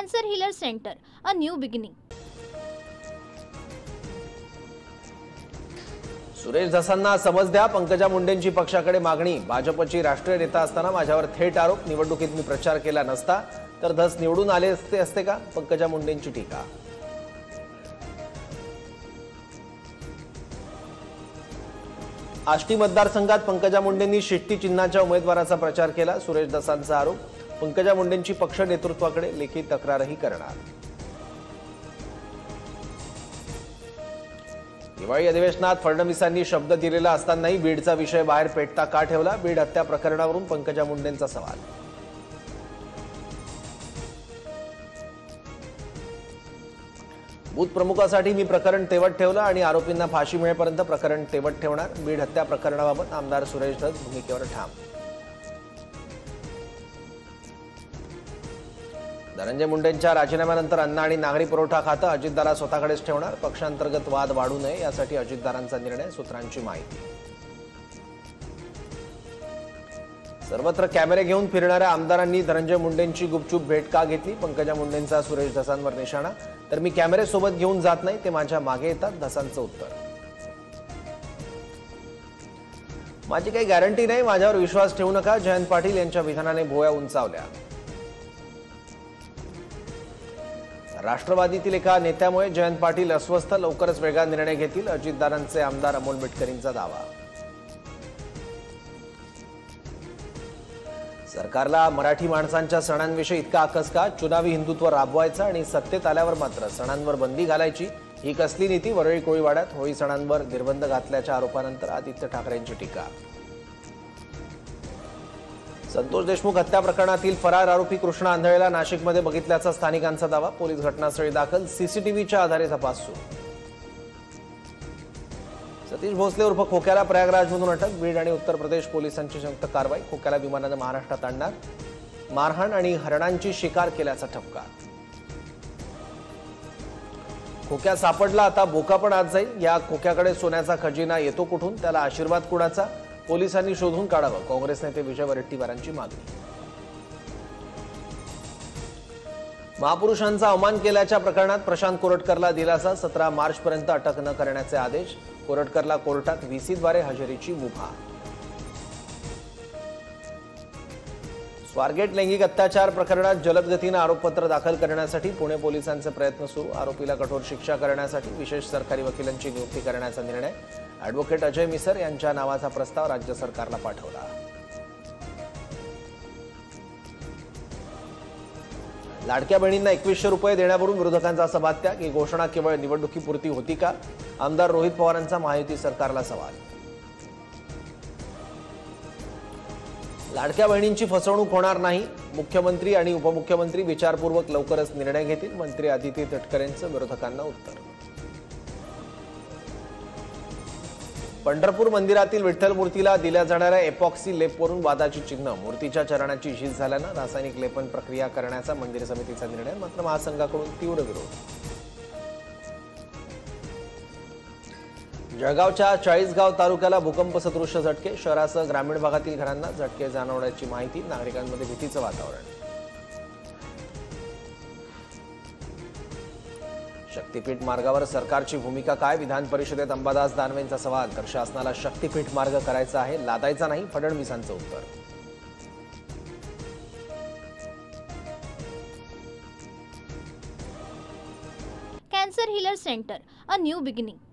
Cancer Healer Center, a new beginning. Suresh धसांना समज द्या, पंकजा मुंडेंची पक्षाकडे मागणी। भाजपची राष्ट्रीय नेता असताना माझ्यावर थेट आरोप, निवडणुकीत मी प्रचार केला नसता तर धस निवडून आले असते का? पंकजा मुंडेंची टीका। आष्टी मतदारसंघात पंकजा मुंडेंनी शिट्टी चिन्हाच्या उमेदवाराचा प्रचार केला। सुरेश धसांचा आरोप, पंकजा मुंडेंची पक्ष नेतृत्वाकडे लेखी तक्रारही करणार। दिवाळी अधिवेशनात फडणवीसांनी शब्द दिलेला असतानाही बीडचा विषय बाहेर पेटता का ठेवला? बीड हत्या प्रकरणावरून पंकजा मुंडेंचा सवाल। बूथ प्रमुखासाठी मी प्रकरण तेवत ठेवलं आणि आरोपींना फाशी मिळेपर्यंत प्रकरण तेवत ठेवणार। बीड हत्या प्रकरणाबाबत आमदार सुरेश धस भूमिकेवर ठाम। धनंजय मुंडेंच्या राजीनाम्यानंतर अन्न आणि नागरी पुरवठा खातं अजितदार स्वतःकडेच ठेवणार। पक्षांतर्गत वाद वाढू नये यासाठी अजितदारांचा निर्णय, सूत्रांची माहिती। सर्वत्र कॅमेरे घेऊन फिरणाऱ्या आमदारांनी धनंजय मुंडेंची गुपचूप भेट का घेतली? पंकजा मुंडेंचा सुरेश धसांवर निशाणा। तर मी कॅमेरे सोबत घेऊन जात नाही, ते माझ्या मागे येतात, धसांचं उत्तर। माझी काही गॅरंटी नाही, माझ्यावर विश्वास ठेवू नका, जयंत पाटील यांच्या विधानाने भुवया उंचावल्या। राष्ट्रवादीतील एका नेत्यामुळे जयंत पाटील अस्वस्थ, लवकरच वेगळा निर्णय घेतील, अजितदारांचे आमदार अमोल मिटकरींचा दावा। सरकारला मराठी माणसांच्या सणांविषयी इतका आकस का? चुनावी हिंदुत्व राबवायचं आणि सत्तेत आल्यावर मात्र सणांवर बंदी घालायची, ही कसली नीती? वरळी कोळीवाड्यात होळी सणांवर निर्बंध घातल्याच्या आरोपानंतर आदित्य ठाकरेंची टीका। संतोष देशमुख हत्या प्रकरणातील फरार आरोपी कृष्णा आंधळेला नाशिकमध्ये बघितल्याचा स्थानिकांचा दावा। पोलीस घटनास्थळी दाखल, सीसीटीव्हीच्या आधारे तपास सुरू। सतीश भोसले उर्फ खोक्याला प्रयागराजमधून अटक, बीड आणि उत्तर प्रदेश पोलिसांची संयुक्त कारवाई। खोक्याला विमानानं महाराष्ट्रात आणणार, मारहाण आणि हरणांची शिकार केल्याचा ठपका। खोक्या सापडला, आता बोका पण आज जाईल। या खोक्याकडे सोन्याचा खजिना येतो कुठून? त्याला आशीर्वाद कुणाचा? पोलिसांनी शोधून काढावं, काँग्रेस नेते विजय वडेट्टीवारांची मागणी। महापुरुषांचा अवमान केल्याच्या प्रकरणात प्रशांत कोरटकरला दिलासा, 17 मार्चपर्यंत अटक न करण्याचे आदेश। कोरटकरला कोर्टात व्हीसीद्वारे हजेरीची मुभा। स्वारगेट लैंगिक अत्याचार प्रकरणात जलद गतीनं आरोपपत्र दाखल करण्यासाठी पुणे पोलिसांचे प्रयत्न सुरू। आरोपीला कठोर शिक्षा करण्यासाठी विशेष सरकारी वकिलांची नियुक्ती करण्याचा निर्णय। ॲडव्होकेट अजय मिसर यांच्या नावाचा प्रस्ताव राज्य सरकारला पाठवला। लाडक्या बहिणींना 2100 रुपये देण्यावरून विरोधकांचा सभात्याग, ही घोषणा केवळ निवडणुकीपुरती होती का? आमदार रोहित पवारांचा महायुती सरकारला सवाल। लाडक्या बहिणींची फसवणूक होणार नाही, मुख्यमंत्री आणि उपमुख्यमंत्री विचारपूर्वक लवकरच निर्णय घेतील, मंत्री आदिती तटकरेंचं विरोधकांना उत्तर। पंढरपूर मंदिरातील विठ्ठल मूर्तीला दिल्या जाणाऱ्या एपॉक्सी लेपवरून वादाची चिन्ह। मूर्तीच्या चरणाची झीज झाल्यानं रासायनिक लेपन प्रक्रिया करण्याचा मंदिर समितीचा निर्णय, मात्र महासंघाकडून तीव्र विरोध। जळगावच्या चाळीसगाव तालुक्याला भूकंप सदृश्य झटके, शहरासह ग्रामीण भागातील घरांना झटके जाणवण्याची माहिती, नागरिकांमध्ये भीतीचं वातावरण। शक्तीपीठ मार्गावर सरकारची भूमिका काय? विधान परिषदेत अंबादास दानवेंचा सवाल, तर शासनाला शक्तीपीठ मार्ग करायचा आहे, लादायचा नाही, फडणवीसांचं उत्तर। Cancer Healer Center, a new beginning.